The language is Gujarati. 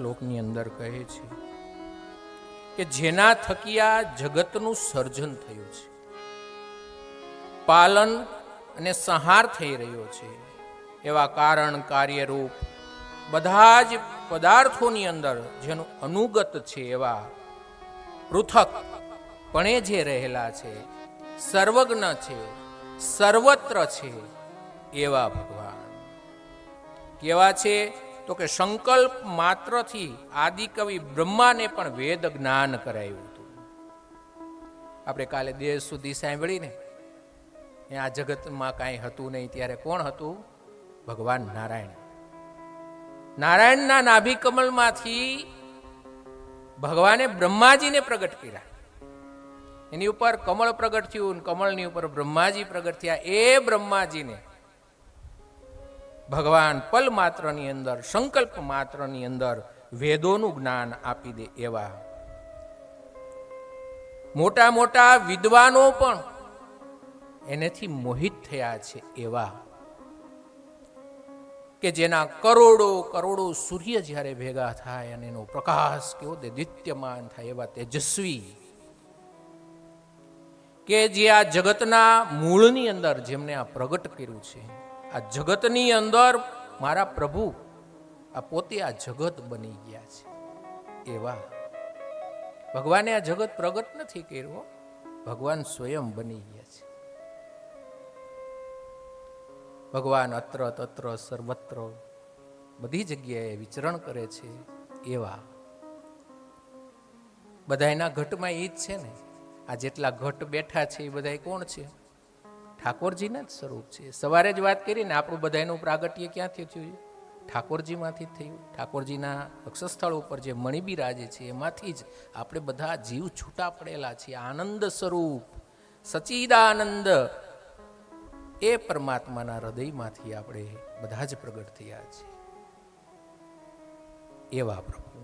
શ્લોકની અંદર કહે છે કે જેના થકી આ જગતનું સર્જન થયું છે, પાલન અને સંહાર થઈ રહ્યો છે, એવા કારણ કાર્યરૂપ બધા જ પદાર્થોની અંદર જેનું અનુગત છે, એવા પૃથક પણે જે રહેલા છે, સર્વજ્ઞ છે, સર્વત્ર છે, એવા ભગવાન કેવા છે? તો કે સંકલ્પ માત્રથી આદિકવિ બ્રહ્માને પણ વેદ જ્ઞાન કરાયું હતું. આપણે કાલે દેહ સુધી સાંભળીને આ જગતમાં કાંઈ હતું નહીં, ત્યારે કોણ હતું? ભગવાન નારાયણ. નારાયણના નાભી કમલમાંથી ભગવાને બ્રહ્માજીને પ્રગટ કર્યા. એની ઉપર કમળ પ્રગટ થયું, કમળની ઉપર બ્રહ્માજી પ્રગટ થયા. એ બ્રહ્માજીને ભગવાન પલ માત્રની અંદર, સંકલ્પ માત્રની અંદર વેદોનું જ્ઞાન આપી દે એવા મોટા મોટા વિદ્વાનો પણ એનેથી મોહિત થયા છે, એવા કે જેના કરોડો કરોડો સૂર્ય જ્યારે ભેગા થાય અને એનો પ્રકાશ કેવો દિત્યમાન થાય, એવા તેજસ્વી કે જે આ જગતના મૂળની અંદર જેમને આ પ્રગટ કર્યું છે. આ જગતની અંદર મારા પ્રભુ આ પોતે આ જગત બની ગયા છે, એવા ભગવાને આ જગત પ્રગટ નથી કર્યું, ભગવાન સ્વયં બની ગયા છે. ભગવાન અત્ર તત્ર સર્વત્ર બધી જગ્યાએ વિચરણ કરે છે, એવા બધાના ઘટમાં એ જ છે ને. આ જેટલા ઘટ બેઠા છે એ બધા કોણ છે? ઠાકોરજીના જ સ્વરૂપ છે. સવારે જ વાત કરીને આપણું બધાનું પ્રાગટ્ય ક્યાંથી થયું? ઠાકોરજીમાંથી જ થયું. ઠાકોરજીના અક્ષસ્થળ ઉપર જે મણિ બિરાજે છે એમાંથી જ આપણે બધા જીવ છૂટા પડેલા છીએ. આનંદ સ્વરૂપ સચિદાનંદ એ પરમાત્માના હૃદયમાંથી આપણે બધા જ પ્રગટ થયા છીએ, એવા પ્રભુ